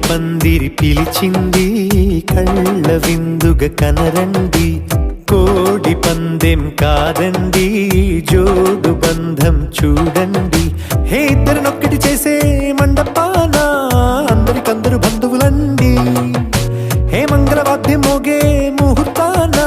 పందిరి పిలిచింది కళ్ళ విందుగా కనరండి, కోడి పందెం కాదండి జోడు బంధం చూడండి. హే ఇద్దరినొక్కటి చేసే మండపాన అందరికందరు బంధువులండి, హే మంగళవాద్యం మోగే ముహూర్తాన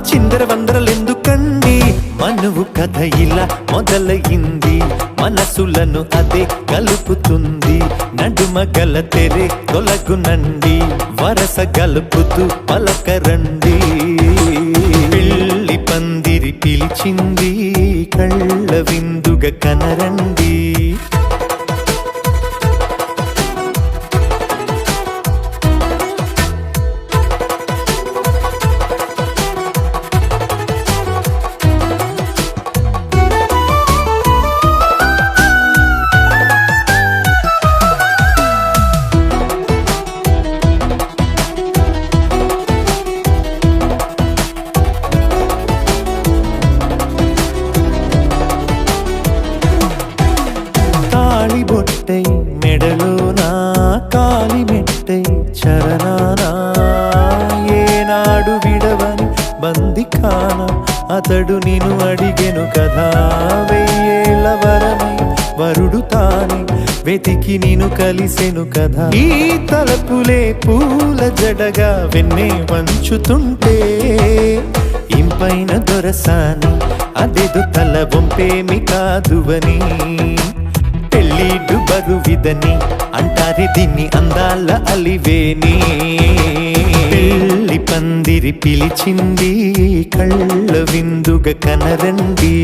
చిందర వందరలెందుకండి. మనువు కథ ఇలా మొదలయింది, మనసులను అదే కలుపుతుంది, నడుమ గల తెరే తొలగునండి, వరస గలుపుతూ పలకరండి. పెళ్లి పందిరి పిలిచింది కళ్ళ విందుగా కనరండి. బొట్టై మెడలోనా కాలి మెట్టై చరణానా, ఏనాడు విడవని బందిఖానా అతడు నిన్ను అడిగెను కదా, వెయ్యేళ్ళ వరమై వరుడు తానే వెతికి నిన్ను కలిసెను కదా. ఈ తలపులే పూల జడగా వెన్నే వంచుతుంటే ఇంపైన దొరసాని అదేదో తల వంపేమి కాదువని, పెళ్ళిడు బరువిదని అంటారే దీన్ని అందాల అలివేని. పెళ్లి పందిరి పిలిచింది కళ్ళ విందుగా కనరండి.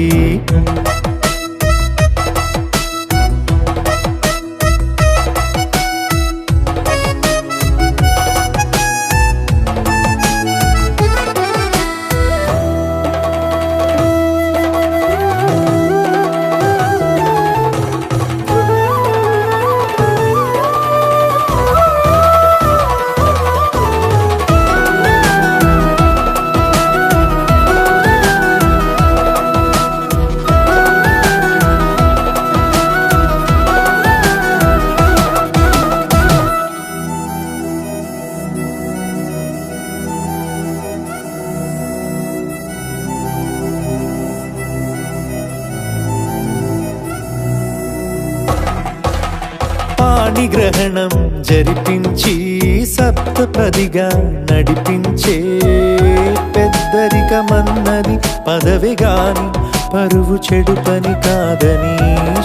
పాణిగ్రహణం జరిపించి సప్తపదిగా నడిపించే, పెద్దరికమన్నది పదవి గాని పరువు చెడు పని కాదని,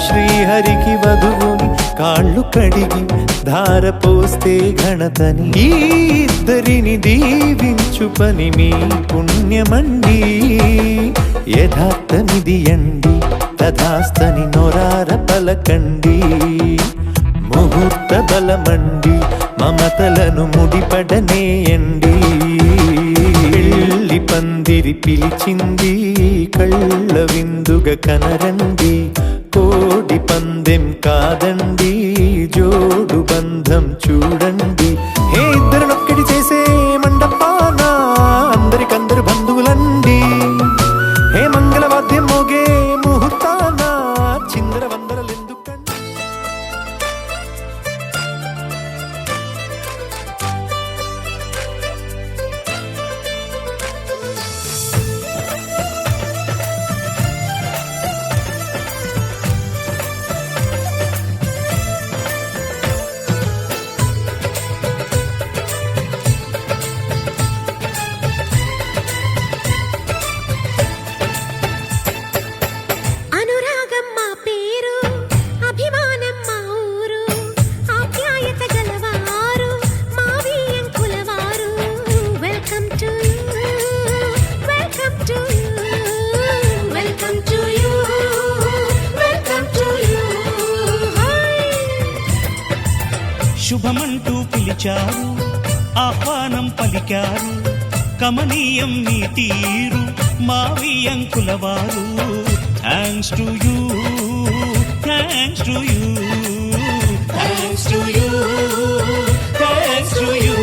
శ్రీహరికి వధువుని కాళ్ళు కడిగి ధార పోస్తే ఘనతని, ఈ ఇద్దరిని దీవించు పని మీ పుణ్యమండి. యథార్థమిది అండి తథాస్తని నొరార పలకండి, ముహూర్త బలమండి మమతలను ముడిపడనేయండి. పెళ్లి పందిరి పిలిచింది కళ్ళ విందుగా కనరండి, కోడి పందెం కాదండి జోడు బంధం చూడండి. హే ఇద్దరినొక్కటి చేసే మండపాన అందరికందరు బంధువులండి, హే మంగళవాద్యం మోగే ముహూర్తాన చిందర వందరలెందుకండి. శుభమంటూ పిలిచారు, ఆహ్వానం పలికారు, కమనీయం నీ తీరు మావి అంకులవారు. Thanks to you, thanks to you, thanks to you, thanks to you.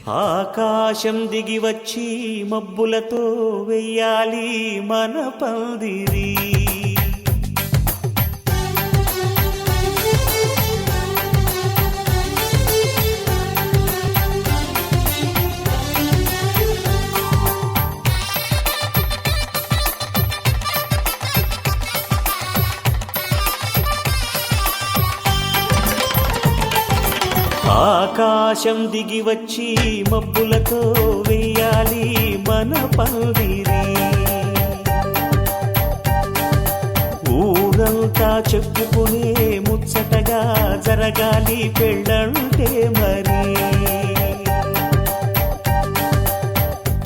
ఆకాశం దిగి వచ్చి మబ్బులతో వెయ్యాలి మన పందిరి. ఆకాశం దిగి వచ్చి మబ్బులతో వెయ్యాలి మన పందిరి. ఊరంతా చెప్పుకునే ముచ్చటగా జరగాలి పెళ్ళంటే మరి.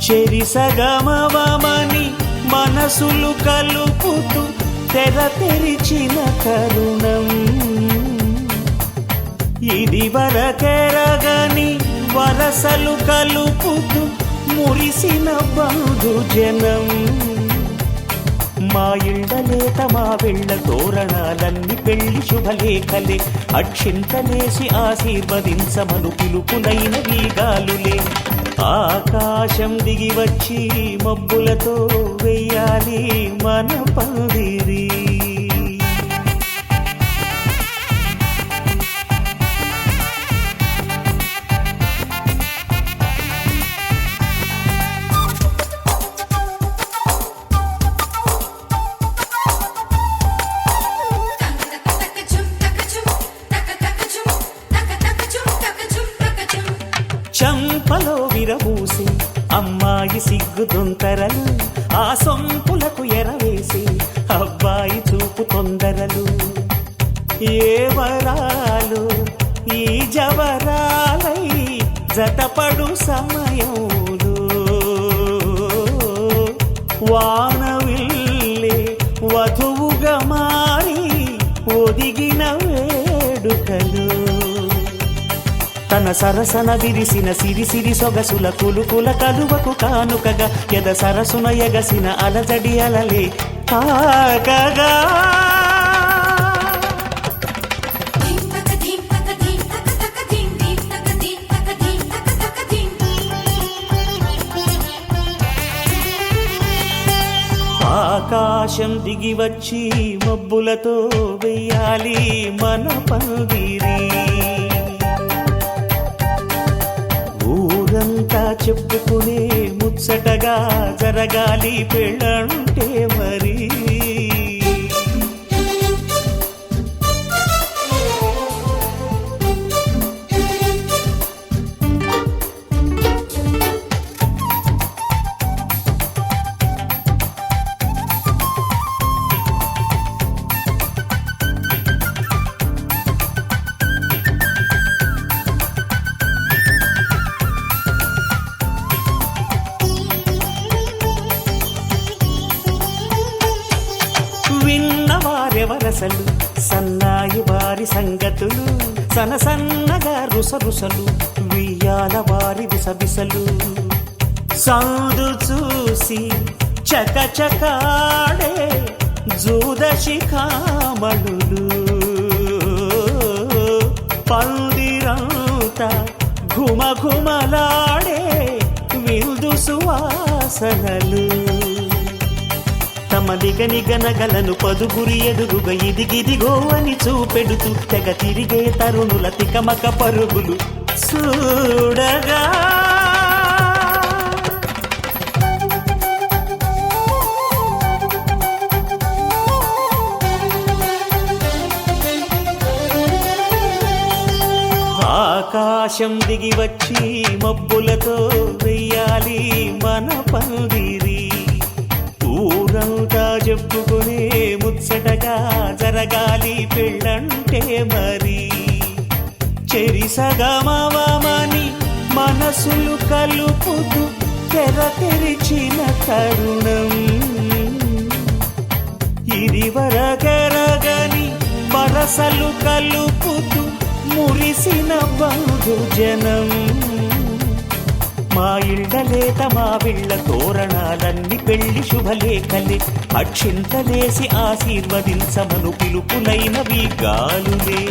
చెరిసగమవమని మనసులు కలుపుతూ తెర తెరిచిన తరుణం. ఇది వరకెరగని వరసలు కలుపుతూ మురిసిన బంధుజనం. మా ఇళ్ళలేత మా వెళ్ళ తోరణాలన్నీ పెళ్లి శుభలేఖలే. అక్షింతలేసి ఆశీర్వదించమను పిలుపునైన వీగాలులే. ఆకాశం దిగి వచ్చి మబ్బులతో వెయ్యాలి మన పందిరి. చంపలో విరబూసి అమ్మాయి సిగ్గు దొంతరలు. ఆ సొంపులకు ఎరవేసి అబ్బాయి చూపు తొందరలు. ఏ వరాలు ఈ జవరాలై జతపడు సమయంలో. వానవిల్లే వధువుగా మారి ఒదిగిన వేడుకలు. తన సరసన విరిసిన సిరిసిరి సొగసుల కులుకుల కలువకు కానుకగా ఎద సరసున ఎగసిన అలజడి అలలే తాకగా. ఆకాశం దిగి వచ్చి మబ్బులతో వెయ్యాలి మన పందిరి. ఊరంతా చెప్పుకునే ముచ్చటగా జరగాలి పెళ్ళంటే మరి. విన్నవారెవరసలు సన్నాయి వారి సంగతులు. సనసన్నగా రుసరుసలు వియ్యాల వారి విసబిసలు. సందు చూసి చకచకాడే జూదశిఖామణులు. పందిరంతా ఘుమఘుమలాడే విందు సువాసనలు. తమ నిగనిగనగలను పదుగురి ఎదురుగా ఇదిగిదిగో అని చూపెడుతూ తెగ తిరిగే తరుణుల తికమక పరుగులు చూడగా. ఆకాశం దిగి వచ్చి మబ్బులతో వెయ్యాలి మన పందిరి. ఊరంతా చెప్పుకునే ముచ్చటగా జరగాలి పెళ్ళంటే మరి. చెరిసగమవమని మనసులు కలుపుతూ తెర తెరిచిన తరుణం. ఇది వరకెరగని వరసలు కలుపుతూ మురిసిన బంధుజనం. మా ఇళ్ళలేత మా విళ్ళ తోరణాలన్నీ పెళ్లి శుభలేఖలే. అక్షింతలేసి ఆశీర్వదించమను పిలుపునైన వీగాలులే.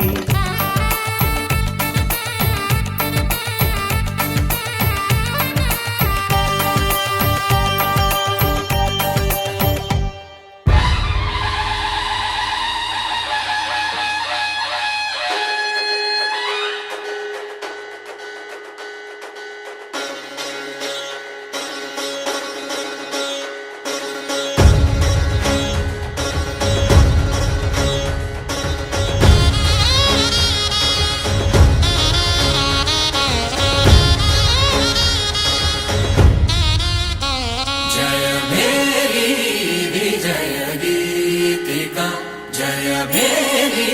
భేరీ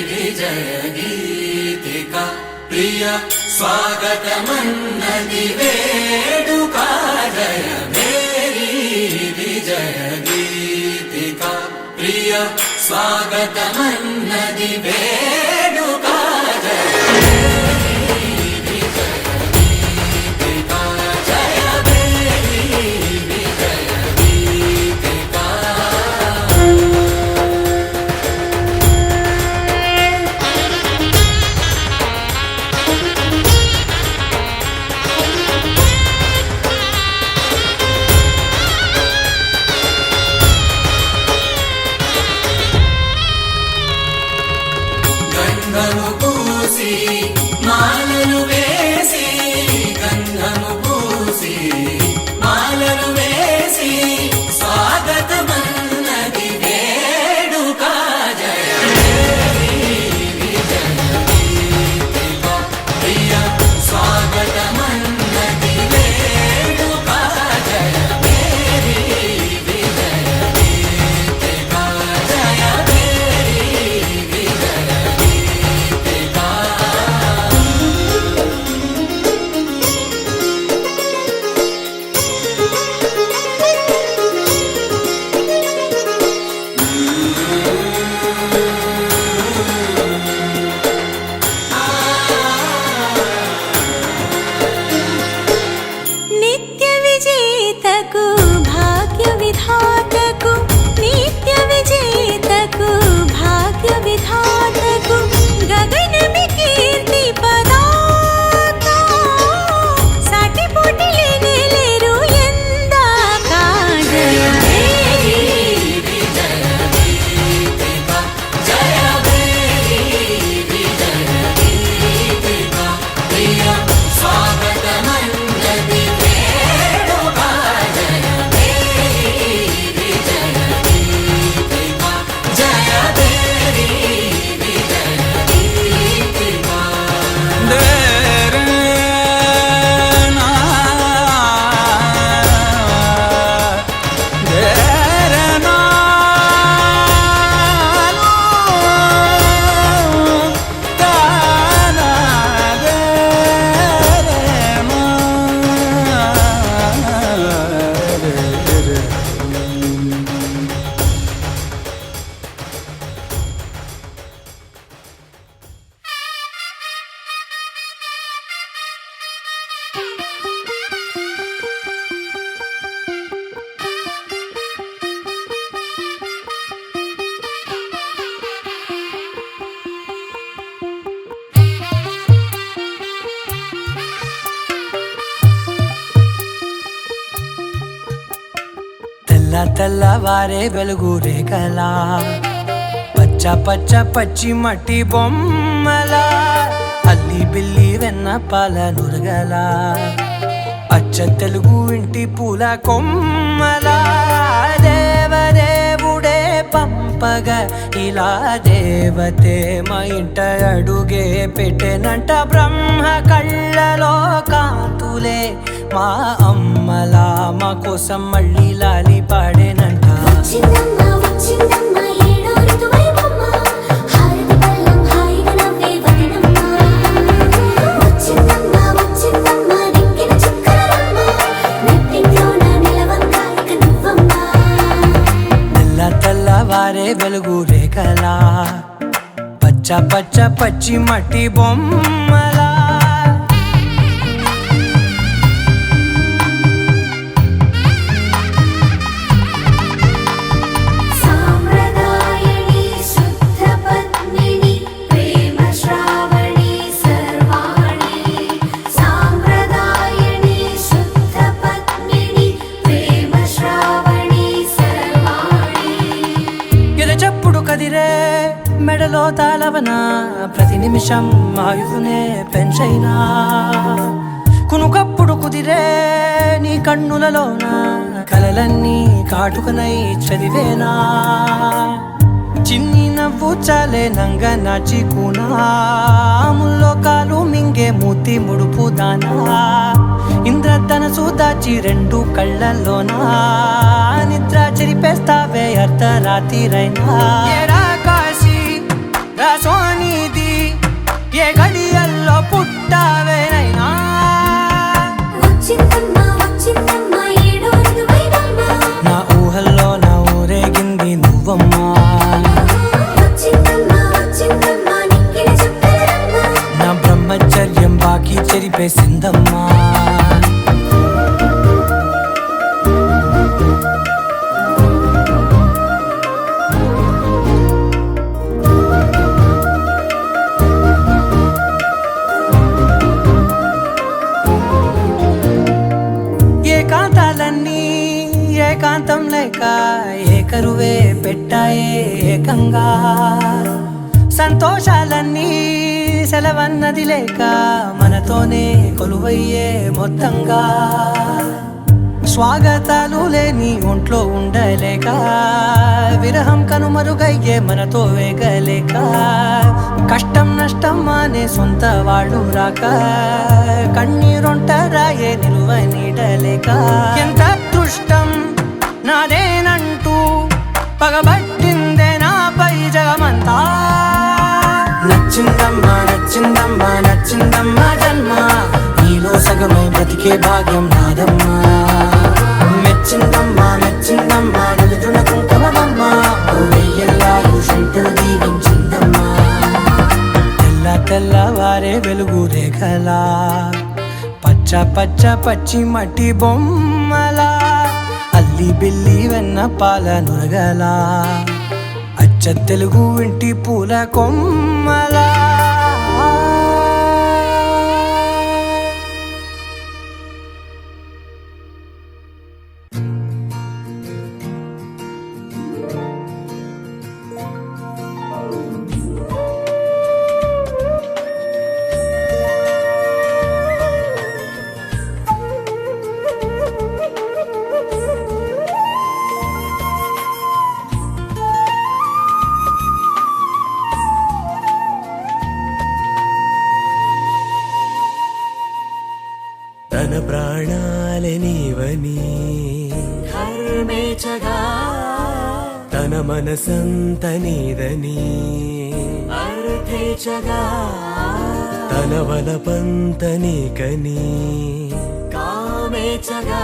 విజయ గీతిక ప్రియ స్వాగతమన్నది వేడుక జయ భేరీ విజయ గీతిక ప్రియ స్వాగతమన్నది వేడుక జయ గంధము పూసి మాలలు వేసి గంధము పూసి మాలలు వేసి స్వాగతమన్నది వేడుక జయ విజయ గీతిక ప్రియ స్వాగతమన్నది వేడుక జయ విజయ గీతిక జయ నిత్య విజేతకు భాగ్య విధాతకు నిత్య విజేతకు భాగ్య విధాతకు గగనమి కీర్తి పదాక సాటి పోటీ లేనే లేరు ఎందాక జయ తెల్లవారే వెలుగు రేఖలా పచ్చ పచ్చ పచ్చి మట్టి బొమ్మలా అల్లి బిల్లి వెన్న పాల నురగలా అచ్చ తెలుగు ఇంటి పూల కొమ్మలా దేవదేవుడే పంపగా ఇలా దేవతే మా ఇంట అడుగే పెట్టెనంట బ్రహ్మ కళ్ళలో కాంతులే మా అమ్మలా మా కోసం మళ్ళీ లాలి పాడేనంట వచ్చిందమ్మ వచ్చిందమ్మ ఏడో ఋతువైవమ్మ హారతి పళ్ళం హాయిగా నవ్వే వదినమ్మ వచ్చిందమ్మ వచ్చిందమ్మ నెక్కిన చుక్కలమ్మ నెట్టింట్లోన నిలవంగా ఇక నువ్వమ్మ తెల్లవారే వెలుగు రేఖలా పచ్చ పచ్చ పచ్చి మట్టి బొమ్మలా సాంప్రదాయని శుద్ధ పద్మిని ప్రేమ శ్రావణి సర్వాణి సాంప్రదాయని శుద్ధ పద్మిని ప్రేమ శ్రావణి సర్వాణి ఎదచప్పుడు కదిరే మెడలో తాళవన ప్రతి నిమిషం ఆయుధునే పెంచైనా కునుకప్పుడు కుదిరే నీ కన్నులలోన కలలన్నీ కాటుకనై చదివేనా చిన్ని నవ్వు చాలే నంగ నాచి కూనాముల్లో కాలు మింగే మూతి ముడుపు దానా ఇంద్రధనసు దాచి రెండు కళ్ళల్లోనా నిద్ర చెరిపేస్తావే అర్ధరాత్రిరైనా కాశీ చెప్పేసిందమ్మా. ఏకాంతాలన్నీ ఏకాంతం లేక ఏకరువే పెట్టాయే ఏకంగా, సంతోషాలన్నీ సెలవన్నది లేక మనతోనే కొలువయ్యే మొత్తంగా, స్వాగతాలు లేని ఒంట్లో ఉండలేక విరహం కనుమరుగయ్యే మనతో వేగలేక, కష్టం నష్టం అనే సొంత వాళ్ళు రాక కన్నీరొంటరాయే నిలువ నీడలేక, ఎంత అదృష్టం నాదేనంటూ పగబట్టిందే నాపై జగమంతా. నచ్చిందమ్మా నచ్చిందమ్మా నచ్చిందమ్మా జన్మ, నీలో సగమై బ్రతికే భాగ్యం నాదమ్మా. మెచ్చిందమ్మా మెచ్చిందమ్మా నుదుటిన కుంకుమమ్మా, దీవించిందమ్మా. తెల్ల తెల్లవారే వెలుగు రేఖలా, పచ్చ పచ్చ పచ్చి మట్టి బొమ్మలా, అల్లి బిల్లి వెన్న పాల నురగలా, అచ్చ తెలుగు ఇంటి పూల కొమ్మలా. తన ప్రాణాలే నీవని హర్మేచగా తన మనసంత నీదని అర్థేచగా తన వలపంత నీకని కామేచగా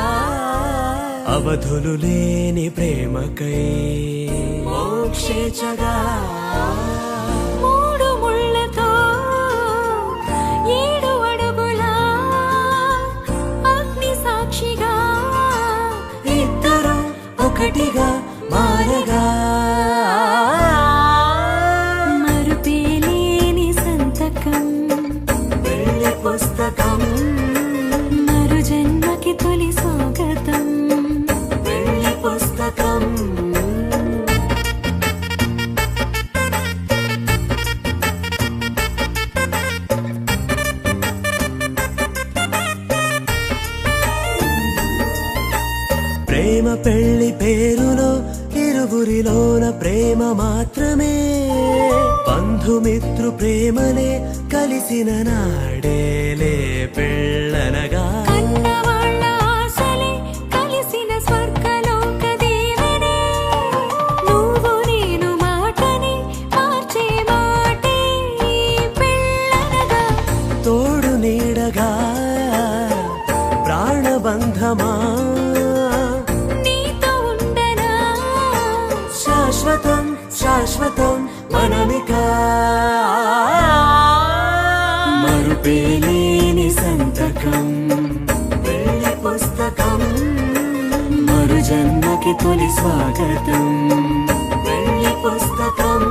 అవధులు లేని ప్రేమకై మోక్షేచగా మూడు ముళ్ళతో 7 అడుగుల అగ్ని సాక్షిగా ఇద్దరు ఒకటిగా మారగా మరుపేలేని సంతకం వెళ్ళి పుస్తకం మరు జన్మకి తొలి స్వాగతం వెళ్ళి పుస్తకం ప్రేమ పెళ్లి పేరులో ఇరువురిలోన ప్రేమ మాత్రమే, బంధుమిత్రు ప్రేమనే కలిసిన నాడేలే పెళ్ళనగా. కన్నవాళ్ళ ఆశలే కలిసిన స్వర్గలోక దీవెనే, నువ్వు నేను మాటని మార్చే మాటే పెళ్ళనగా. తోడు నీడగా ప్రాణబంధమా నీతో ఉండనా శాశ్వతం శాశ్వతం మనమిక మరుపేలేని సంతకం వెళ్ళి పుస్తకం మరు జన్మకి తొలి స్వాగతం వెళ్ళి పుస్తకం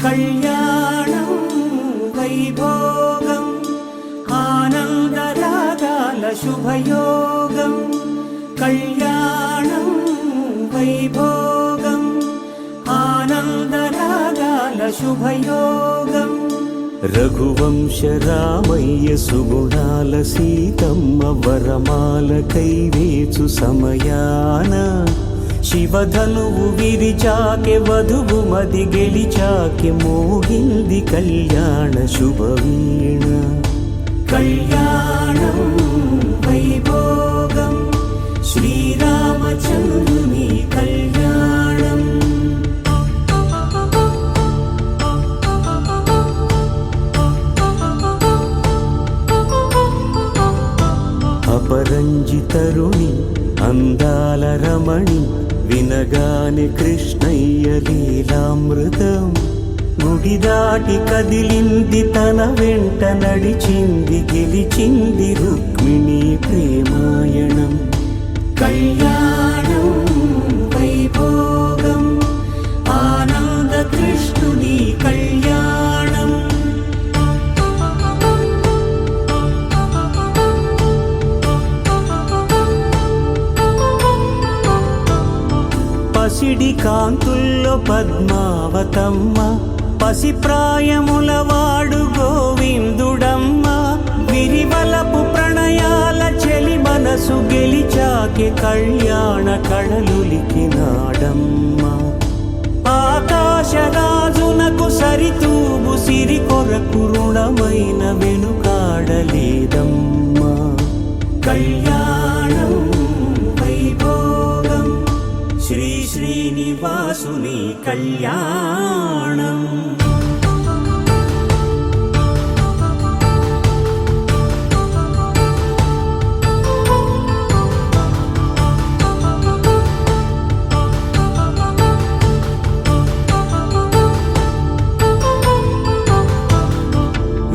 కళ్యాణం వైభోగం ఆనందరాగాల శుభయోగం, కళ్యాణం వైభోగం ఆనందరాగాల శుభయోగం. రఘువంశ రామయ్య సుగుణాల సీతమ్మ వరమాల కైవేచు సమయాన, శివధనువు విరిచాకె వధువు మది గెలిచాకె మోగింది కళ్యాణ శుభవీణ. కళ్యాణం వైభోగం శ్రీరామచంద్రుని కళ్యాణం. అపరంజితరుణి అందాల రమణి వినగానే కృష్ణయ్య లీలామృతం. గుడి దాటి కదిలింది తన వెంట నడిచింది గెలిచింది రుక్మిణి ప్రేమాయణం. కళ్యాణం వైభోగం ఆనంద కృష్ణుని కళ్యాణం. పసిడి కాంతుల్లో పద్మావతమ్మ పసిప్రాయముల వాడు గోవిందుడమ్మ. విరివలపు ప్రణయాల చెలి మనసు గెలిచాకే కళ్యాణ కళలులికినాడమ్మ. ఆకాశరాజునకు సరితూబు సిరి కొరకు రుణమైన వెనుకాడలేదమ్మ. కళ్యాణం వైభోగం శ్రీ శ్రీనివాసుని కళ్యాణం.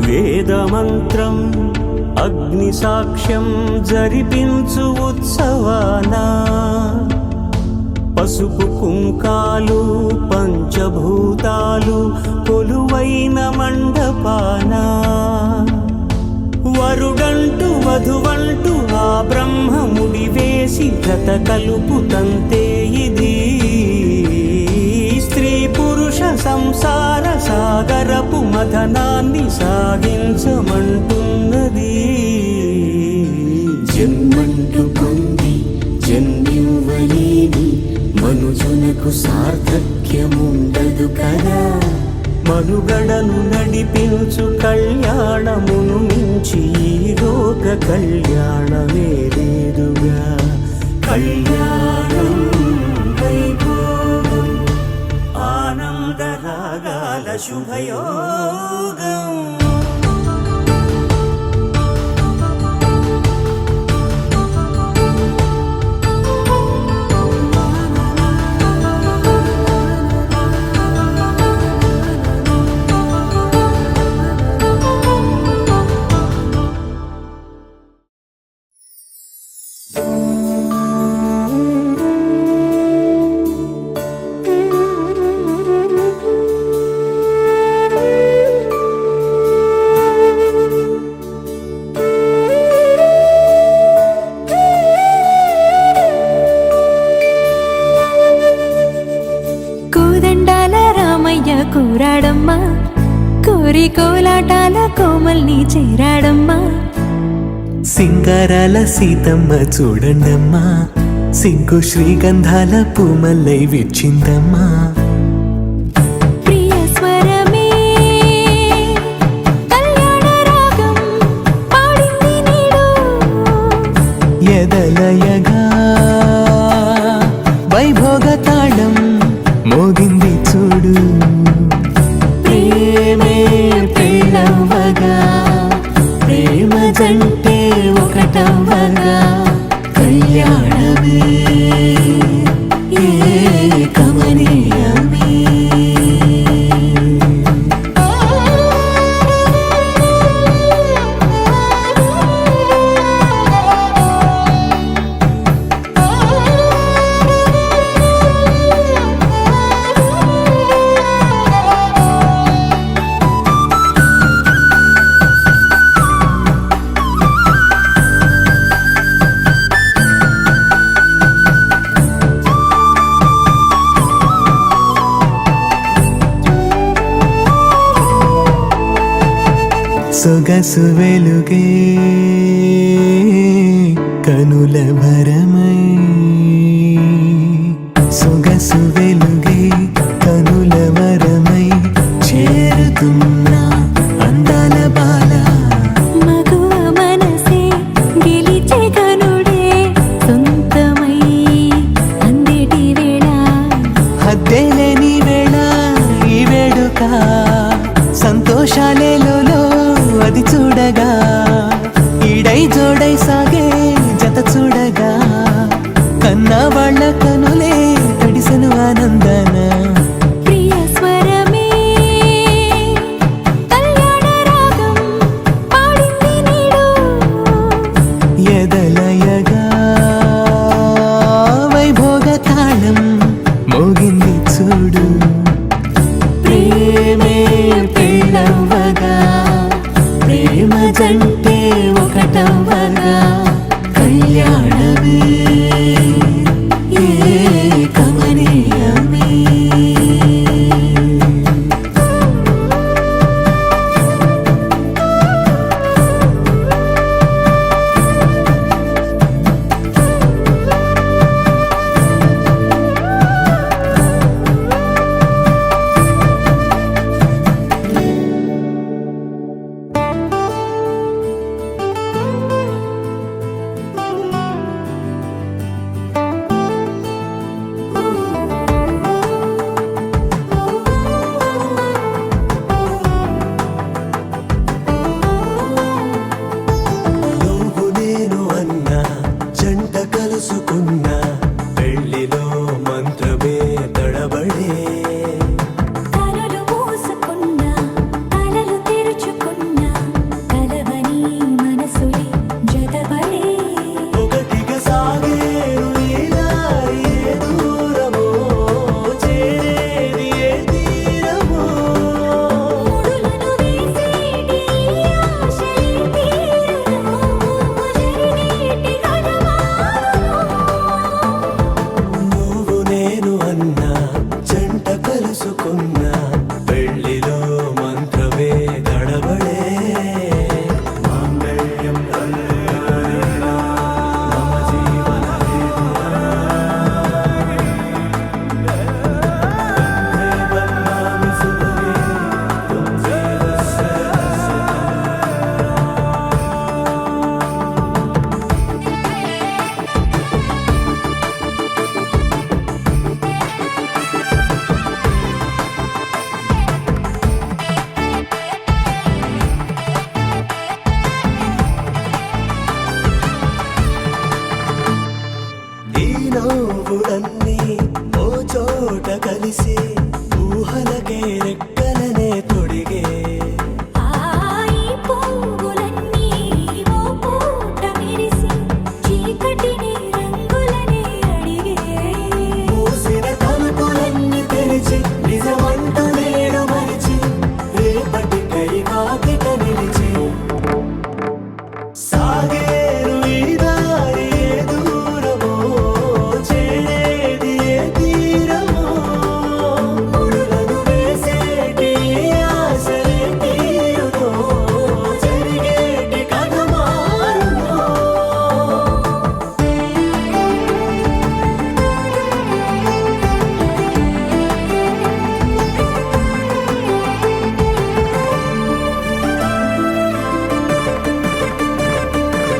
వేదమంత్రం అగ్ని సాక్ష్యం జరిపించు ఉత్సవానా. పసుపు కుంకాలు పంచభూతాలు కొలువైన మండపాన. వరుడంటూ వధువంటూ ఆ బ్రహ్మముడి వేసి జత కలుపుతంతే ఇది. స్త్రీ పురుష సంసార సాగరపు మథనాన్ని సాగించమంటున్నది. జన్మంటూ పొంది జన్మివ్వలేని మనుజునకు సార్థక్యముండదు కదా. మనుగడను నడిపించు కళ్యాణమును మించి ఈ లోక కళ్యాణమే లేదుగా. కళ్యాణం వైభోగం ఆనందరాగాల శుభయోగం. కూరాడమ్మా కోరి కోలాటాల కోమల్ని చేరాడమ్మా. సింగారాల సీతమ్మ చూడండమ్మా సింగు శ్రీగంధాల పూమల్లై విచ్చిందమ్మా. ప్రియ స్వరమే కళ్యాణ రాగం పాడింది నీడు. ఎదలయగా వైభోగ తాళం మోగింది చూడు. ప్రేమే పెళ్ళవ్వగా ప్రేమ జంటే ఒకటవ్వగా కళ్యాణమే కమనీయమే. సొగసు వెలుగే కనుల భరమై. సొగసు వెలుగే కనుల వరమై చేరుతున్నా అందాల బాల. మగువ మనసే గెలిచే చూడగా ఈడై జోడై సాగే జత చూడగా కన్నా వాళ్ళ కనులే తడిసెను ఆనందన ప్రియ స్వరమే కళ్యాణ రాగం పాడింది నీడు ఎదలయగా వైభోగ తాళం మోగింది చూడు ప్రేమే పెళ్ళవ్వగా ప్రేమ జంటే ఒకటవ్వగా కళ్యాణమే కమనీయమే నువ్వు నేను అన్న జంట కలుసుకున్న పెళ్లిలో మంత్రమే తడబడే కలలు మూసుకున్న కలలు తెరుచుకున్న కలవని మనసులే జతబడే ఒకటిగా సాగేరు ఈ దారి ఏ దూరమో చేరేది ఏ తీరమో ముడులను వేసేటి ఆశలే తీరును జరిగేటి కథమారును నువ్వు నేను అన్న జంట కలుసుకున్న పెళ్లిలో మంత్రమే తడబడే మాంగళ్యం కళ్యాణేన మమ జీవన బంధామి సుభగే తుమ్ జీవస్య ఈ నవ్వులన్నీ ఓ చోట కలిసి ఊహలకే రెక్కలనే తొడిగే ఆయి పువ్వులన్నీ ఓ పూట మెరిసి చీకటిని రంగులనే అడిగే మూసిన తలుపులన్నీ తెరిచి నిజమంటూ నేడు మరిచి రేపటికై కాకిట నిలిచి సాగేరు ఈ దారి ఏ దూరమో చేరేది ఏ తీరమో ముడులను వేసేటి ఆశలే తీరునో జరిగేటి కథ మారునో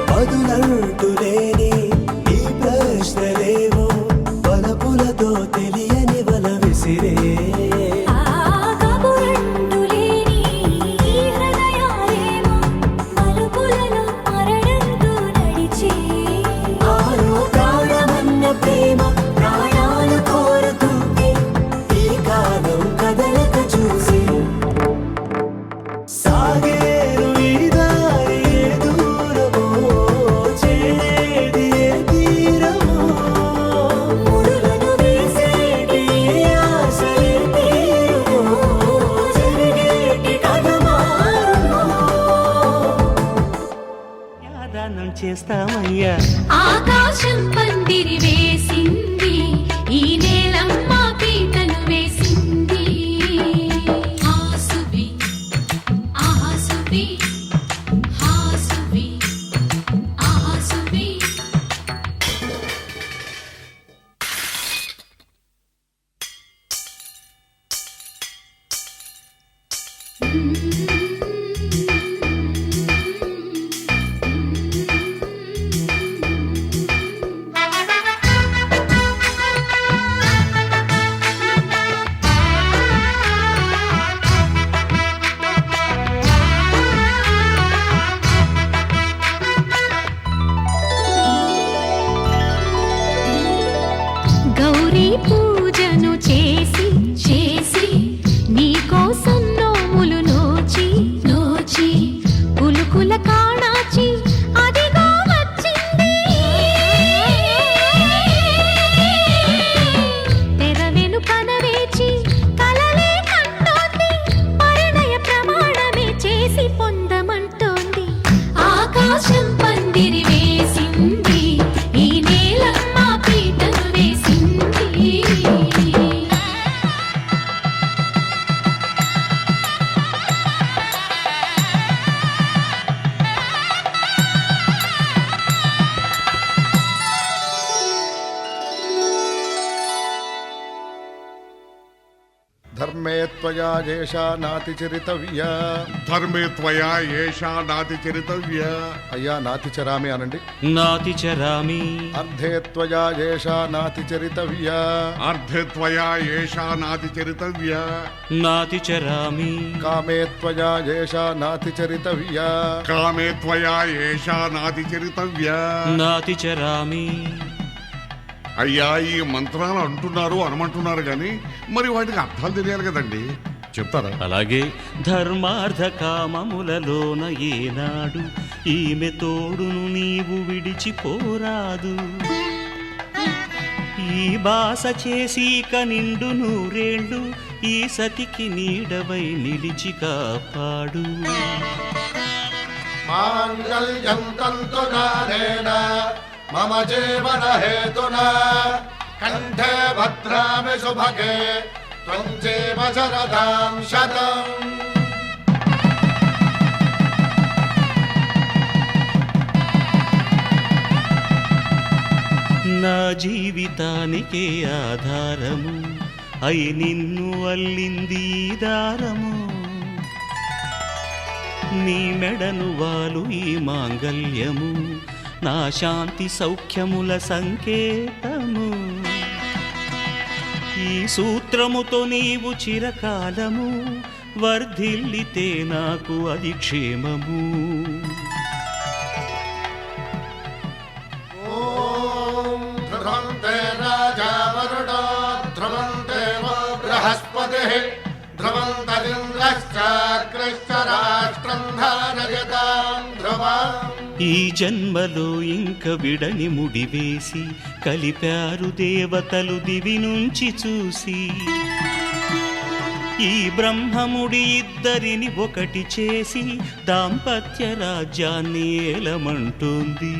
పదులంటూ లేని ఈ ప్రశ్నలేవో వలపులతో తెలియని వల విసిరే ఆ కబురంటూ లేని ఈ హృదయాలేమో మలుపులలో మరణంతో నడిచే ఆరో ప్రాణమన్న ప్రేమ ప్రాణాలు కోరుతుంటే ఈ కాలం కదలక చూసి సాగేరు ఈ దారి ఏ దూరమో చేరేది ఏ తీరమో ముడులను వేసేటి ఆశలే తీరునో జరిగేటి కథ మారునో దానం చేస్తామయ్యా ఆకాశం పందిరి వేసింది ఈ నేలమ్మ పీటలు వేసింది హాసువి ఆహాసువి హాసువి ఆహాసువి త్వయా ఏషా నాతి చరితవ్య. ధర్మే త్వయా ఏషా నాతి చరితవ్య. అయ్యా నాతి చరామి అనండి. నాతి చరామి. అర్ధే త్వయా ఏషా నాతి చరితవ్య. అర్ధే త్వయా ఏషా నాతి చరితవ్య. నాతి చరామి. కామే త్వయా ఏషా నాతి చరితవ్య. కామే త్వయా ఏషా నాతి చరితవ్య. నాతి చరామి. అయ్యా ఈ మంత్రాలు అంటున్నారు అనమంటున్నారు గాని మరి వాటికి అర్థాలు తెలియాలి కదండి, చెప్తారా? అలాగే ధర్మార్థ కామములలోన ఏనాడు ఈమె తోడును నీవు విడిచిపోరాదు. ఈ బాస చేసి నిండు నూరేళ్ళు ఈ సతికి నీడవై నిలిచి కాపాడు. మాంగళ్యం తంతునానేన మమ జీవన హేతునా కంఠే భద్రామి శుభగే త్వం జీవ శరదాం శతం. నా జీవితానికే ఆధారము అయి నిన్ను అల్లింది ఈ దారము. నీ మెడను వాలు ఈ మాంగల్యము నా శాంతి సౌఖ్యముల సంకేతము. ఈ సూత్రముతో నీవు చిరకాలము వర్ధిల్లితే నాకు అది క్షేమము. ఓం ధ్రువంతే రాజా వరుణో ధ్రువంతే బృహస్పతిః ధ్రువంతరింద్రశ్చాగ్రశ్చ రాష్ట్రం ధారయతాం ధ్రువం. ఈ జన్మలో ఇంక విడని ముడివేసి కలిపారు దేవతలు దివి నుంచి చూసి. ఈ బ్రహ్మముడి ఇద్దరిని ఒకటి చేసి దాంపత్య రాజ్యాన్ని ఏలమంటుంది.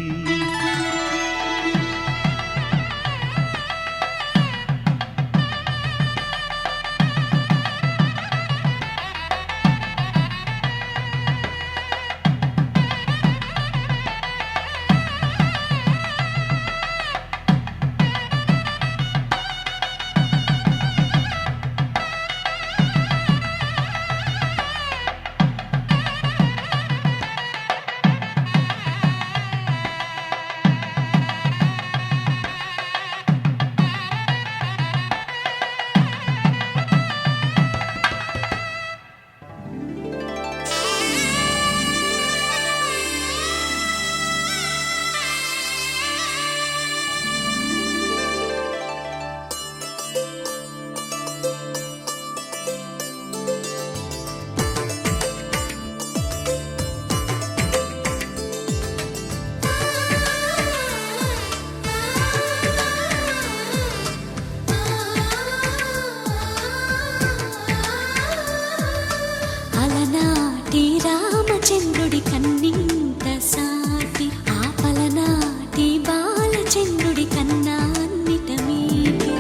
చంద్రుడి కన్నింత సాటి ఆపలనాటి బాలచంద్రుడి కన్నా అన్నిట మీటి.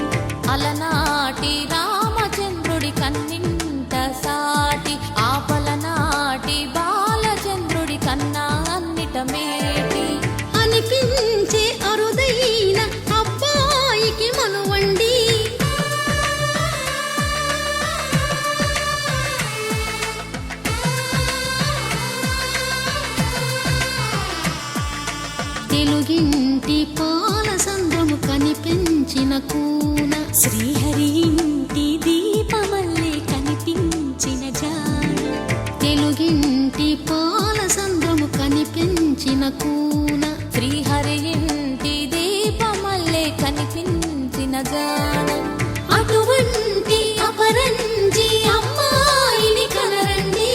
అలనాటి రామచంద్రుడి కన్నింత సాటి ఆపలనాటి బాలచంద్రుడి కన్నా అన్నిట మేటి. అనిపించే అరుదైన అబ్బాయికి మనువండి. తెలుగింటి పాల సంద్రము కనిపించిన కూన శ్రీహరి ఇంటి దీపమల్లే కనిపించిన జాడ. తెలుగింటి పాల సంద్రము కనిపించిన కూన శ్రీహరి ఇంటి దీపమల్లే కనిపించిన జాడ. అటువంటి అపరంజి అమ్మాయిని కనరండి.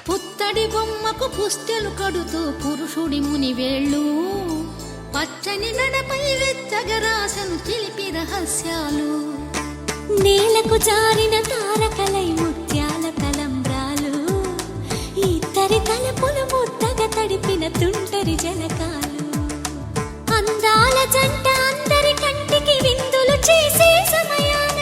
పుత్తడి బొమ్మకు పుస్తెలు కడుతూ పురుషుడి ముని వేళ్ళు పచ్చని నడపై వెచ్చగరాసను చిలిపి రహస్యాలు నేలకు జారిన తారకలై ముత్యాల తలంబ్రాలు ఇద్దరి తలపులు ముద్దగా తడిపిన తుంటరి జలకాలు అందాల జంట అందరి కంటికి విందులు చేసే సమయాన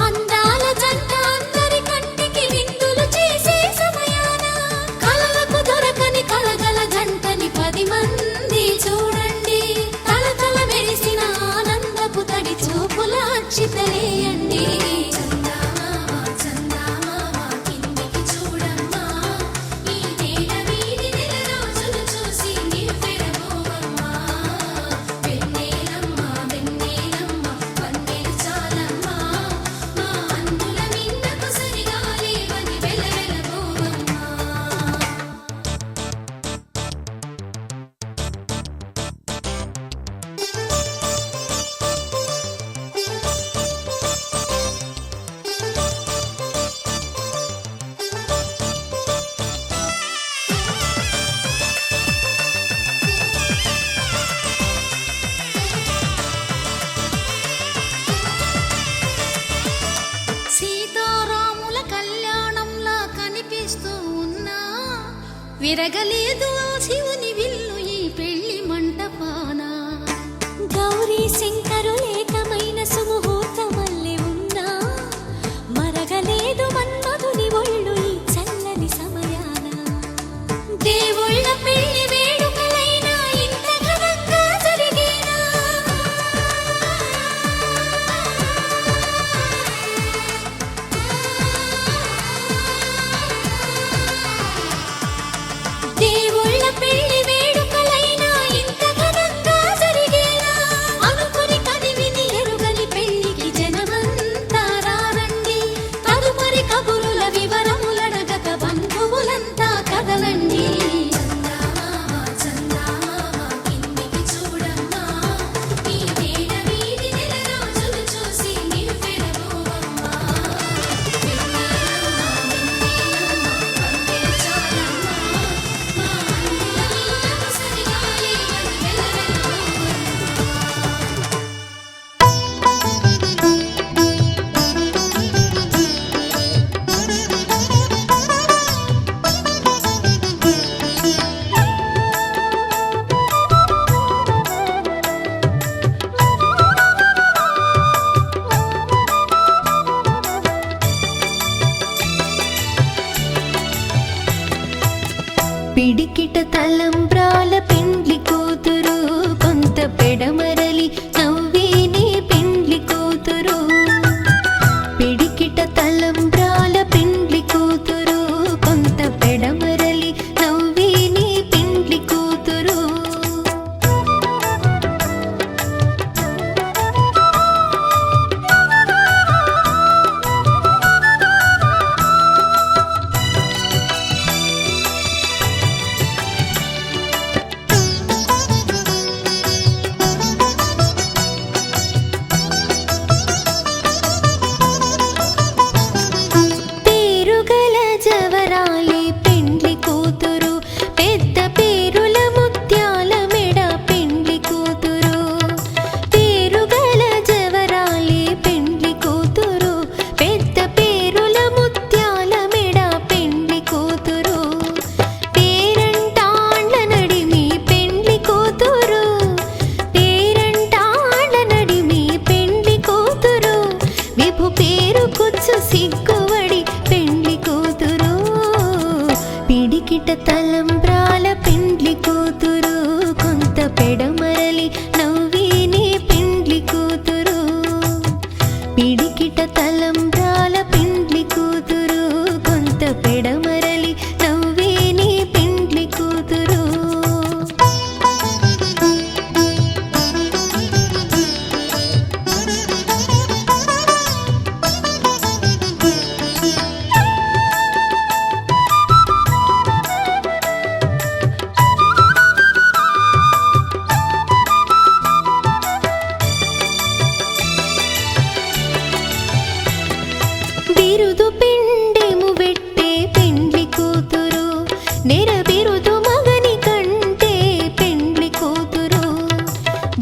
అందాల జంట అందరి కంటికి విందులు చేసే సమయాన కలలకు దొరకని కలగల జంటని 10 మంది చూడండి తలతల మెరిసిన ఆనందపు తడి చూపుల అచ్చితలేయండి సీతారాముల కళ్యాణంలా కనిపిస్తూ ఉన్నా విరగలేదు శివుని విల్లు ఈ పెళ్లి మంటపాన గౌరీ శంకరులేకమైన సుముహూర్తమల్లె ఉన్నా మరగలేదు మన్మధుని ఒళ్ళు ఈ చల్లని సమయాన దేవుళ్ళ పెళ్లి వేడుకలైనా ఇంత ఘనంగా జరిగేనా దేవుళ్ళ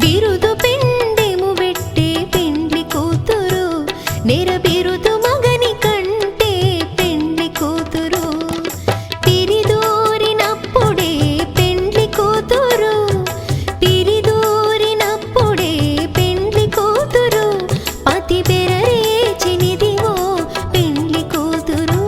బిరుదు పెండెము పెట్టే పెండ్లి కూతురు నెర బిరుదు మగని కంటే పెండ్లి కూతురు పిరిదూరినప్పుడే పెండ్లి కూతురు పిరిదూరినప్పుడే పెండ్లి కూతురు పతి బెరరేచినిదివో పెండ్లి కూతురు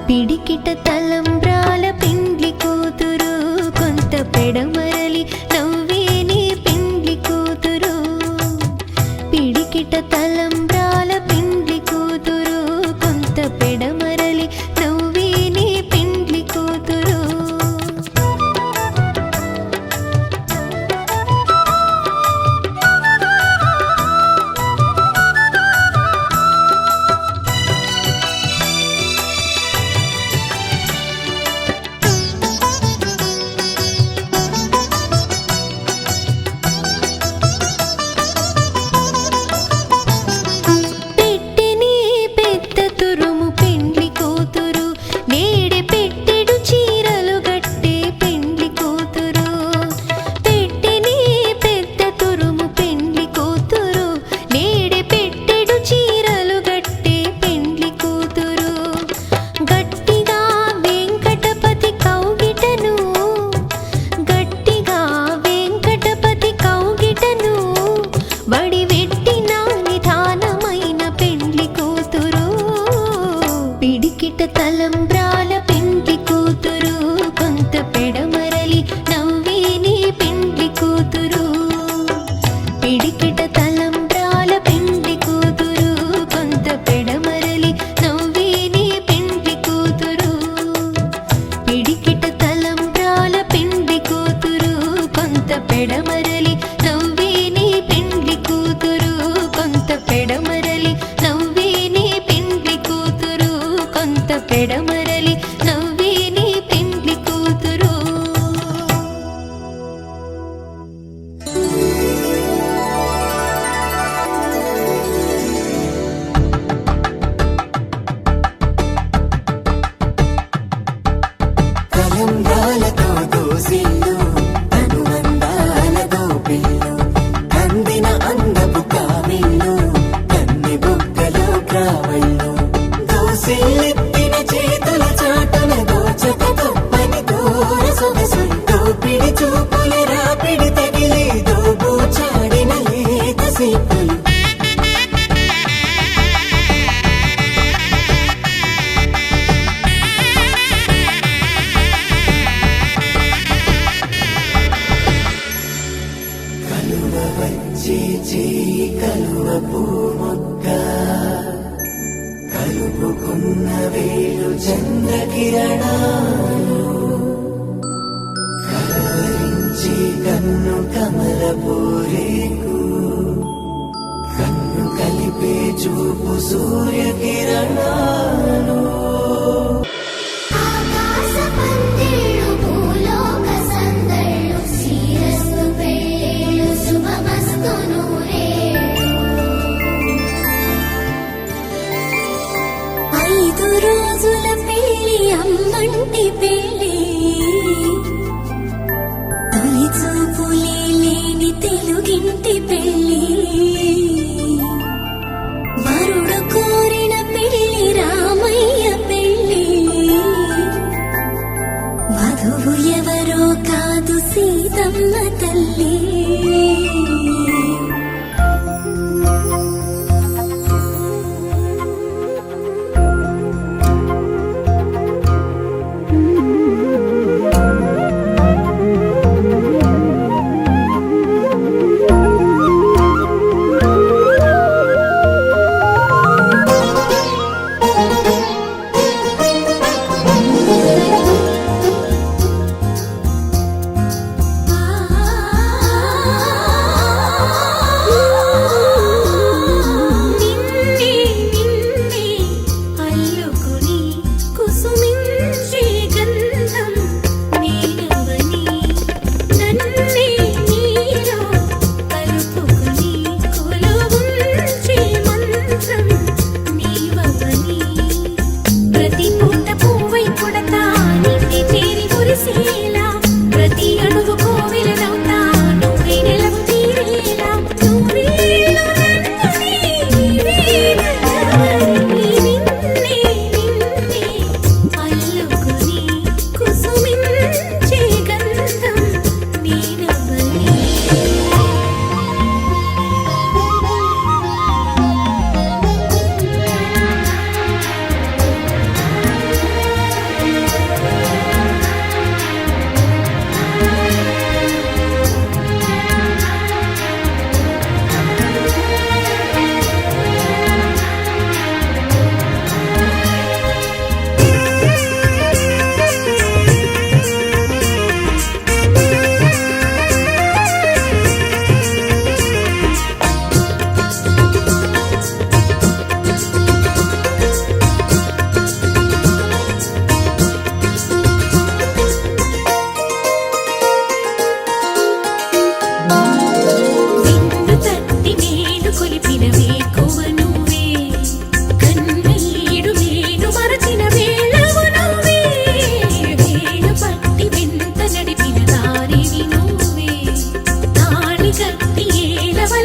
పిడికిట తలంబ్రాల పెండ్లి కూతురు కొంత పెడమరలి నవ్వేని పెండ్లి కూతురు పిడికిట తలంబ్రాల పెండ్లి కూతురు కొంత పెడమరలి నవ్వేని పెండ్లి కూతురు పెట్టెని పెద్ద తురుము పెండ్లి కూతురు నేడే పెట్టెడు చీరలు గట్టే పెండ్లి కూతురు పెట్టెని పెద్ద తురుము పెండ్లి కూతురు నేడే పెట్టెడు చీరలు గట్టే పెండ్లి కూతురు గట్టిగా వెంకటపతి కౌగిటను గట్టిగా వెంకటపతి కౌగిటను బడి వెట్టిన నిధానమైన పెండ్లి కూతురు పిడికిట తలంబ్రాల పెండ్లి కూతురు కొంత పెడమరలి నవ్వేని పెండ్లి కూతురు పిడికిట తలంబ్రాల పెండ్లి కూతురు కొంత పెడమరలి నవ్వేని పెండ్లి కూతురు పిడికిట తలంబ్రాల పెండ్లి కూతురు కొంత పెడమరలి నవ్వేని పెండ్లి కూతురు కొంత పెడమరలి నవ్వేని పెండ్లి కూతురు కొంత పెడమరలి నవ్వేని పెండ్లి కూతురు తలంబ్రాలతో దోసిల్లు అనుబంధాలతో పిల్లు అందిన అందపు కావిళ్ళు కన్ని బుగ్గలో గ్రావళ్ళు దోసిల్లెత్తిన చేతుల చాటున దోచక తప్పని దూర సొగసుంటూ పిడి చూపుల రాపిడి తగిలి దోబూచాడిన లేత సీపులు కలువ వచ్చే చేయి కలువ పూ మొక్క కలుపుకున్న వేలు చంద్రకిరణాలు కలవరించి కన్ను కమల పూరేకు కన్ను కలిపే చూపు సూర్యకిరణాలు ఆకాశ పందిళ్ళు భూలోక సందళ్ళు శ్రీరస్తు పెళ్ళిళ్ళు శుభమస్తు నూరేళ్ళు 5 రోజుల పెళ్ళి అమ్మంటి పెళ్ళి తొలి చూపులే లేని తెలుగింటి పెళ్ళి వరుడు కోరిన పెళ్ళి రామయ్య పెళ్ళి వధువు ఎవరో కాదు సీతమ్మ తల్లి ఆ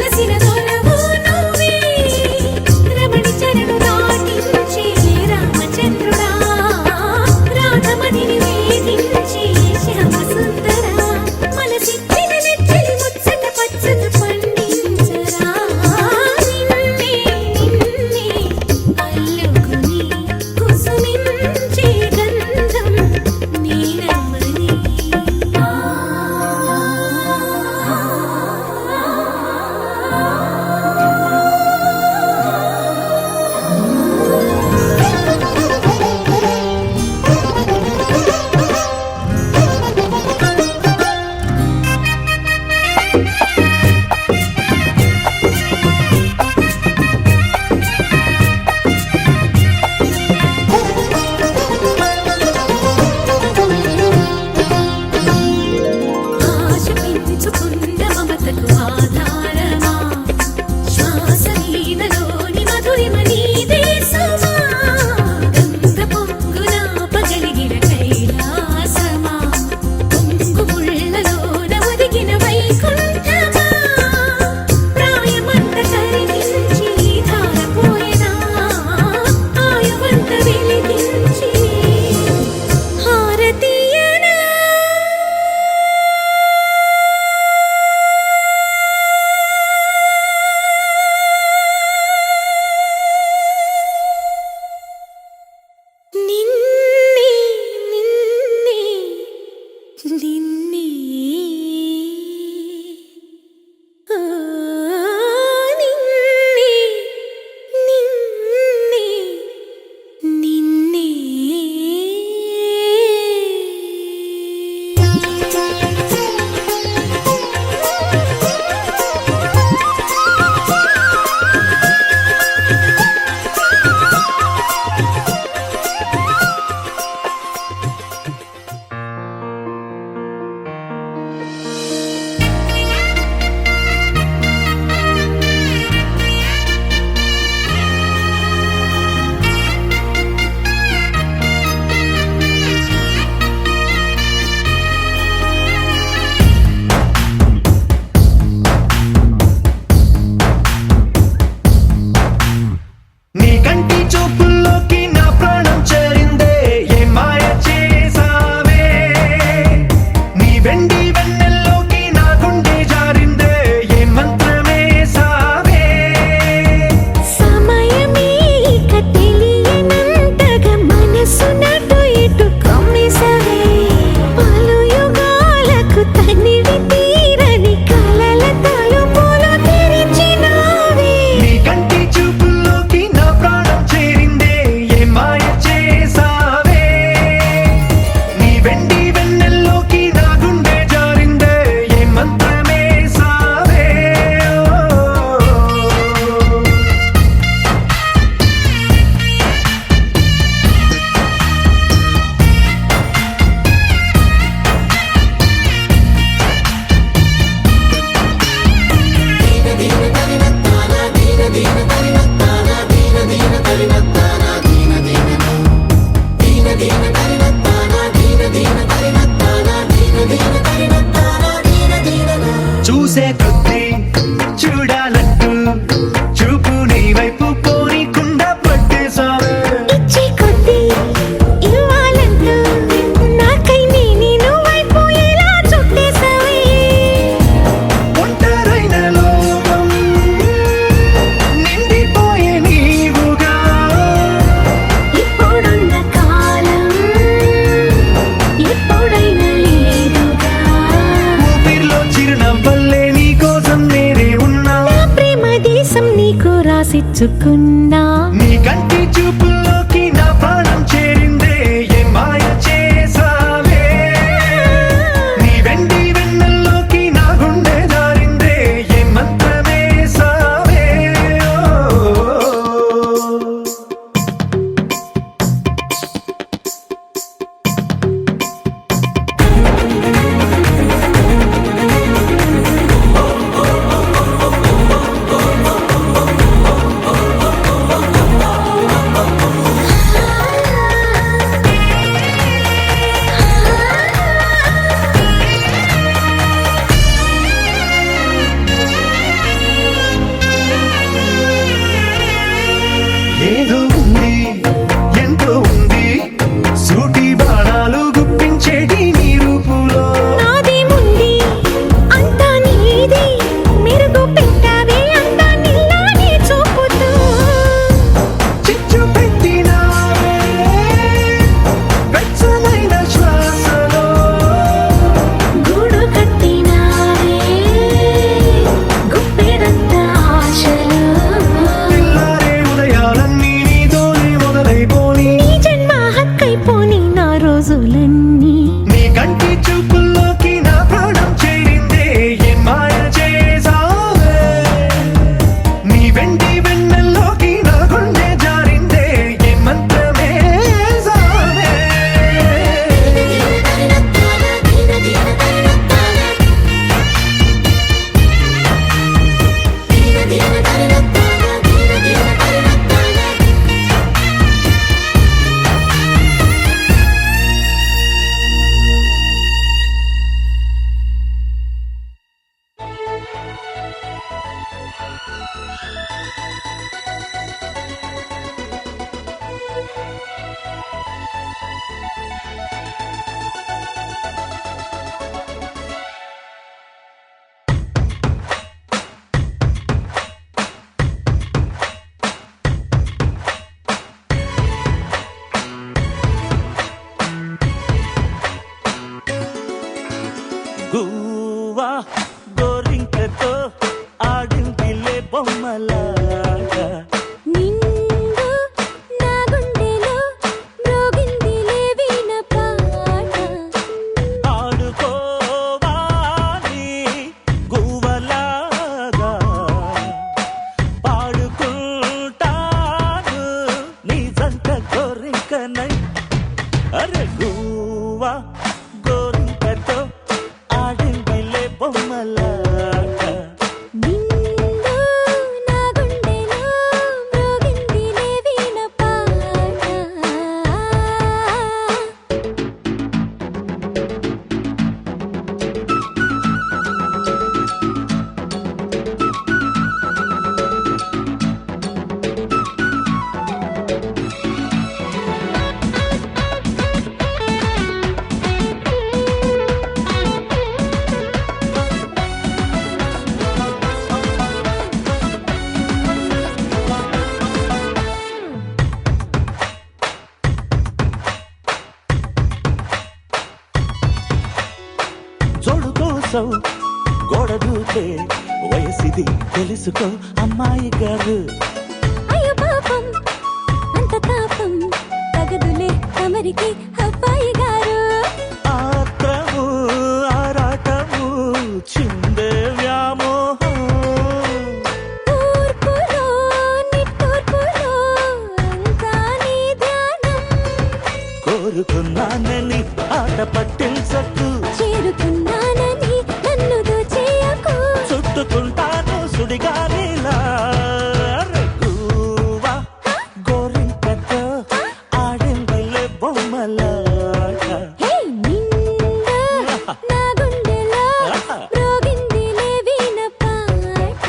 వలసిన దొరవు నువ్వే రమణి చరణు దాటించే రామచంద్రుడా రాధమణిని వేధించే శ్యామ సుందర మనసిచ్చిన నెచ్చలి ముచ్చట పచ్చట పండించరా నిన్నే అల్లుకుని కుసుమించే గంధం నీలమణి ఆశ పెంచుకున్న మమతకు ఆధారమా శ్వాస వీణలోని మధురిమ నీదే సుమా గంగ పొంగున పగలిగిన కైలాసమా పొంగు ముళ్ళలోన ఒదిగిన వైకుంఠమా ప్రాయమంత కరిగించి ధారపోయినా ఆయువంత వెలిగించి హారతీయనా నిన్నే నిన్నే నిన్నే ఆ నిన్నే నిన్నే నిన్నే నీ కంటి చూపుల్లోకి నా ప్రాణం చేరిందే ఏ మాయ చేసావే నీ వెండి వెన్నెల్లోకి నా గుండె జారిందే ఏ మంత్రమే సావే సమయమే ఇక తెలియనంతగా మనసు నటు ఇటు కొమ్మిసవే పలు యుగాలకు తనివి తీరని కలల తలుపులు తెరిచినావే నీ కంటి చూపుల్లోకి నా ప్రాణం చేరిందే ఏ మాయ చేసావే నీ వెండి వెన్నెల్లోకి నా గుండె జారిందే ఏ మంత్రమే సావే చూసే కొద్దీ చూడాలంటూ చూపు నీ వైపు పోనీకుండా పట్టేసావే ఇచ్చే కొద్దీ ఇవ్వాలంటూ నాకై నేను వైపు ఎలా చుట్టేసావే ఒంటరైన లోకం నిండిపోయే నీవుగా ఇప్పుడున్న కాలం ఎప్పుడైనా లేదుగా ఊపిరిలో చిరునవ్వల్లే నీ కోసం నేనే ఉన్నా నా ప్రేమ దేశం నీకు రాసిచ్చుకున్నా నీ కంటి చూపుల్లోకి నా ప్రాణం చేరిందే ఏ మాయ చేసావే నీ వెండి వెన్నెల్లోకి నా గుండె జారిందే ఏ మంత్రమే సావే గువ్వా గోరింకతో ఆడిందిలే బొమ్మలాగా నిండు నా గుండెలో మ్రోగిందిలే వీణ పాట ఆడుకోవాలి గువ్వలాగా పాడుకుంటాను నీ జంట గోరింకనై అరే గువ్వా గోరింకతో ఆడిందిలే బొమ్మలాగా నిండు నా గుండెలో మ్రోగిందిలే వీణ పాట జోడు కోసం గోడ దూకే వయసిది తెలుసుకో అమ్మాయి గారు అయ్యో పాపం అంత తాపం తగదులే తమరికి అబ్బాయి గారు ఆత్రము ఆరాటము చిందే వ్యామోహం తూర్పులో నిట్టూర్పులో అంతా నీ ధ్యానం కోరుకున్నానని ఆట పట్టించకు చేరుకున్నానని నన్ను దోచేయకు చుట్టుకుంటాను సుడిగాలిలా గువ్వా గోరింకతో ఆడిందిలే బొమ్మలాగా హే నిండు నా గుండెలో మ్రోగిందిలే వీణ పాట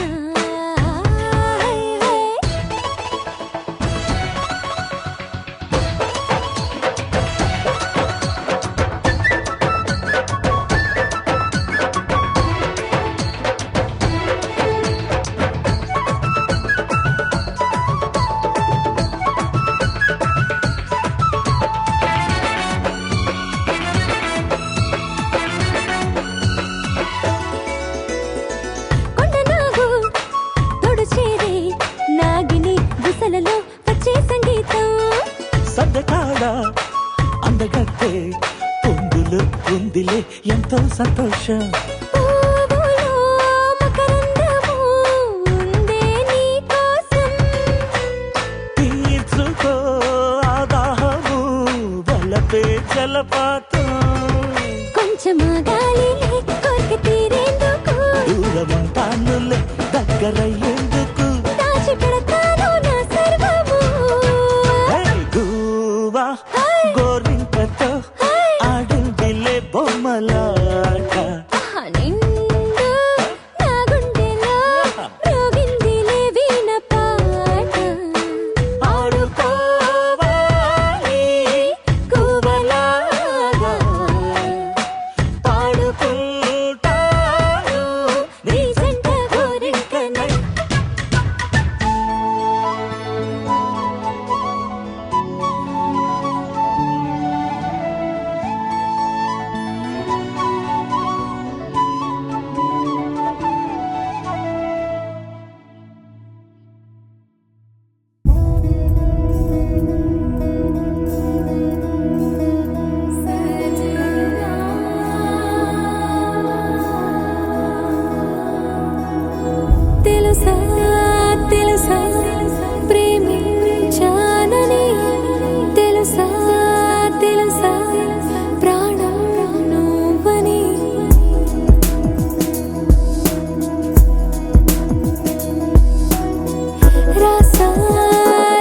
కొండనాగు తోడు చేరే నాగిని గుసలలో వచ్చే సంగీతం సద్దకాడ అందగత్తే పొందులు ఉందిలే ఎంతో సంతోషం పువ్వులో మకరందము ఉందే నీ కోసం తీర్చుకో ఆదాహము వలపే జలపాతం కొంచెమా గాలిలే కోరిక తీరేందుకు దూరముంటానులే దగ్గరయ్యేందుకు దాచి పెడతాను నా సర్వము హే గువ్వా గోరింకతో ఆడిందిలే బొమ్మలాట నిండు నా గుండెలో మ్రోగిందిలే వీణ పాట ఆడుకోవాలి గువ్వలాగా పాడుకుంటాను నీ జంట గోరింకనై తెలుసా తెలుసా ప్రేమించానని తెలుసా తెలుసా ప్రాణం నువ్వని రాసా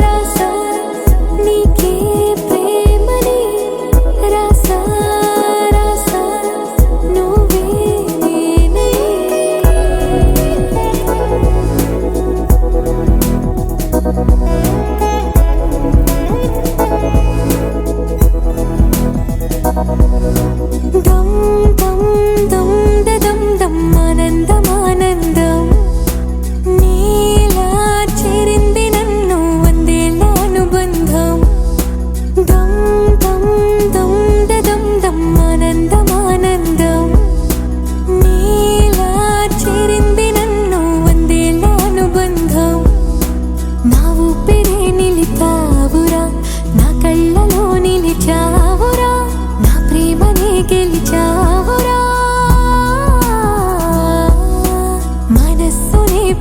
రాసా నీకే ప్రేమని రాసా రాసా నువ్వే నేనై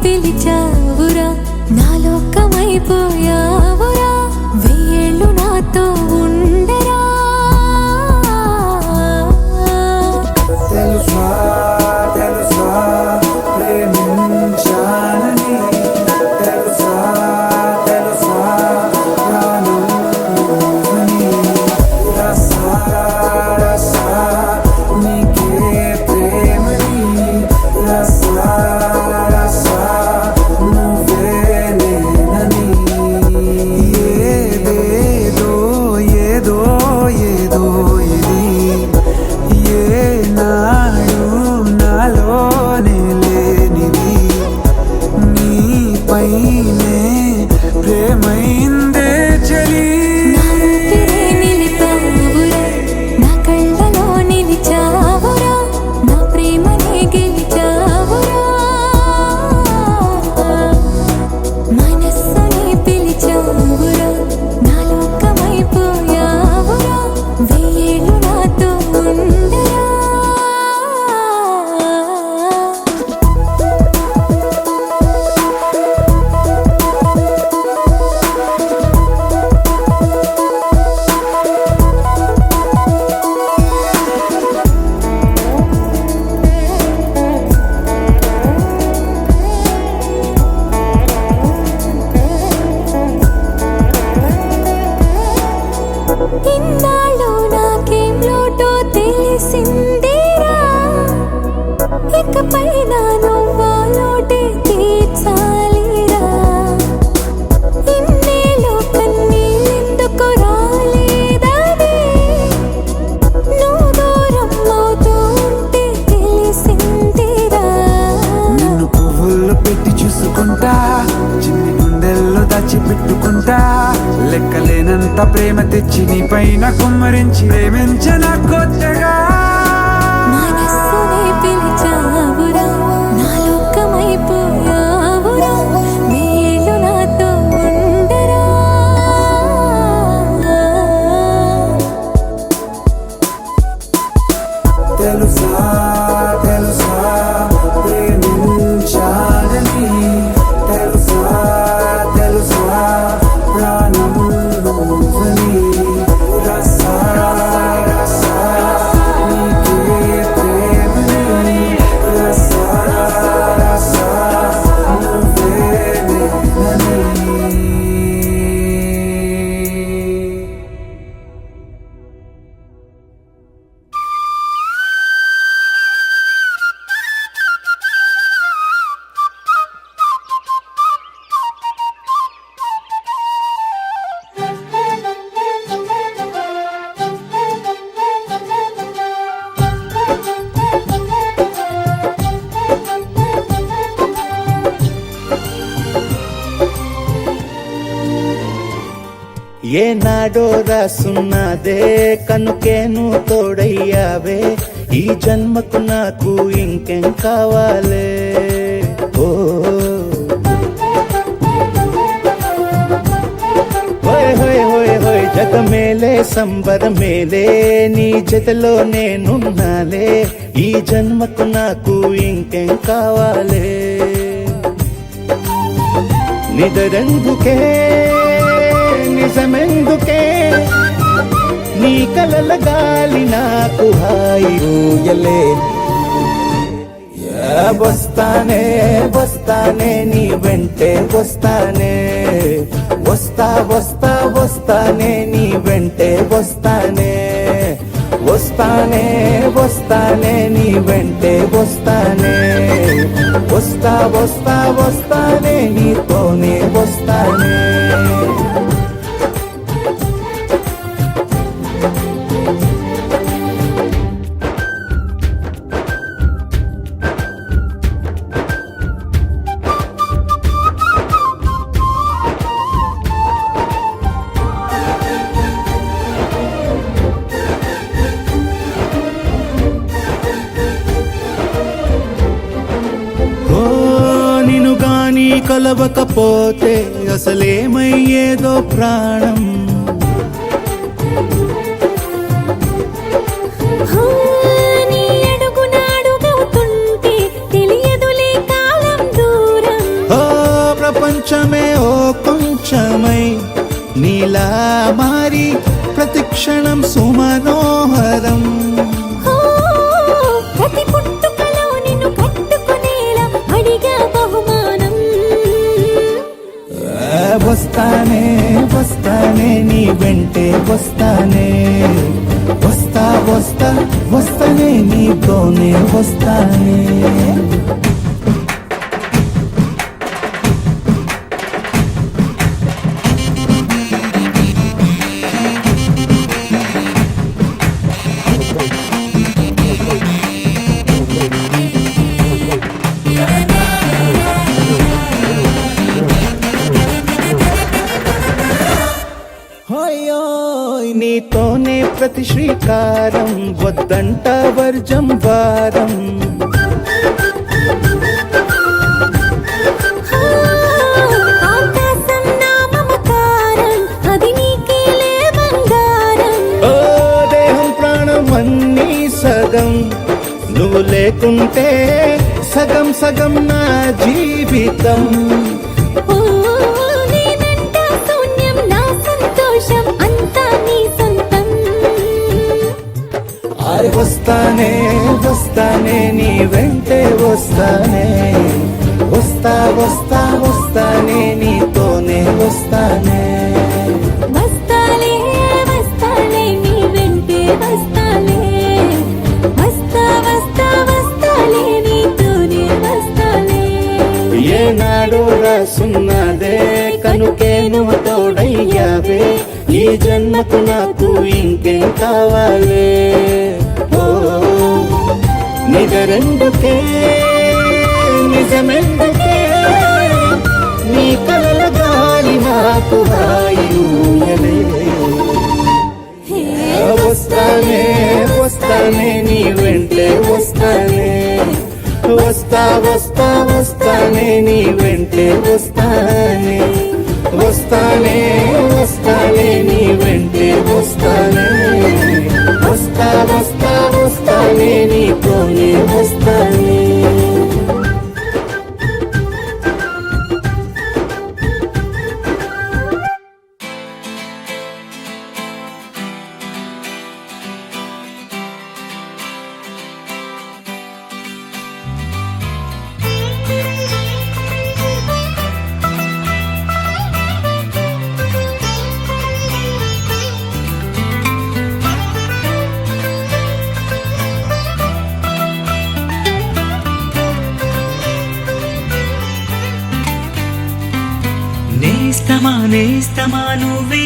పిలిచావురా నా లోకమైపోయావురా వెయ్యేళ్ళు నాతో ఉండరా తెలుసా తెలుసా ప్రేమించానని తెలుసా తెలుసా ప్రాణం నువ్వని రసా రసా నీకే ప్రేమని రసా రసా నువ్వే నేనని ఏదేదో ఏదో ఏదో ఇది ఏనాడు నాలోనే లేనిది నీపైనే ప్రేమైందే చలి నా ఊపిరే నిలిపావురా నా కళ్ళలో నిలిచావురా నా ప్రేమనే గెలిచావురా మనస్సునే పిలిచావురా నా లోకమైపోయావురా వెయ్యేళ్ళు నాతో ఉండరా ఇన్నాళ్ళు నాకేం లోటో తెలిసిందేరా ఇకపై నా నువ్వా లోటే తీర్చాలిరా ఇన్నేళ్ళు కన్నీళ్ళెందుకు రాలేదని నువ్వు దూరం అవుతూ ఉంటే తెలిసిందిరా నిన్ను పువ్వుల్లో పెట్టి చూసుకుంటా చిన్ని గుండెల్లో దాచిపెట్టుకుంటా లెక్కలేనంత ప్రేమ తెచ్చి నీ పైన కుమ్మరించి ప్రేమించిన కొత్తగా మనస్సునే పిలిచావురా నా లోకమైపోయావురా వేళ్ళు నాతో ఉండరా తెలుసా తెలుసా ప్రేమించాలని తెలుసా తెలుసా ప్రాణం నువ్వని రసా రసా నీకే ప్రేమని రసా రసా నువ్వే నేనని ఏనాడో రాసున్నదే కనుకేను తోడయ్యావే ఈ జన్మకు నాకు ఇంకేం కావాలే ఓ హోయ్ హోయ్ హోయ్ హోయ్ జగమేలే సంబరమేలే నీ జతలో నేనున్నాలే ఈ జన్మకు నాకు ఇంకేం కావాలే నిదరెందుకే నిజమెందుకే నీ కలల గాలి నాకు హాయి ఊయలే వస్తానే వస్తానే నీ వెంటే వస్తానే వస్తా వస్తా వస్తానే నీ వెంటే వస్తానే వస్తానే వస్తానే నీ వెంటే వస్తానే వస్తా వస్తా వస్తానే నీతోనే వస్తానే కలవకపోతే అసలేమయ్యేదో ప్రాణం నీ అడుగునాడుగవుతుంటే తెలియదులే కాలం దూరం ప్రపంచమే ఓ కొంచెమై నీలా మారి ప్రతిక్షణం సుమనోహరం. ఓ, ప్రతి పుట్టుకలో నిన్ను కట్టుకునేలా అడిగా బహుమానం. వస్తానే వస్తానే నీ వెంటే వస్తానే, వస్తా వస్తా వస్తానే నీతోనే వస్తానే. హోయోయ్ నీతోనే ప్రతి శ్రీకారం, వద్దంట వర్జం వారం. ఆకాశం నా మమకారం, అది నీకేలే బంగారం. ఓ దేహం ప్రాణం అన్నీ సగం, నువ్వు లేకుంటే సగం సగం నా జీవితం. ఓ, నేనంట శూన్యం నా సంతోషం, అంతా నీ సొంతం. వస్తానే వస్తానే నీ వెంటే వస్తానే, వస్తా వస్తా వస్తానే నీతోనే వస్తానే. వస్తాలే వస్తాలే నీ వెంటే వస్తాలే, వస్తా వస్తా వస్తాలే నీతోనే వస్తాలే. ఏనాడు రాసున్నదే కనుకే నువ్వు తోడయ్యావే, ఈ జన్మకు నాకు ఇంకేం కావాలే. ఓ నిజరెందుకే నిజమెందుకే, నీ కలల గాలి నాకు హాయి ఊయలే. వస్తానే వస్తానే నీ వెంటే వస్తానే, వస్తా వస్తా వస్తానే నీ వెంటే వస్తానే. వస్తానే వస్తానే నీ వెంటే వస్తానే, వస్తా వస్తా వస్తానే నీతోనే వస్తానే. నేస్తమా నేస్తమా నువ్వే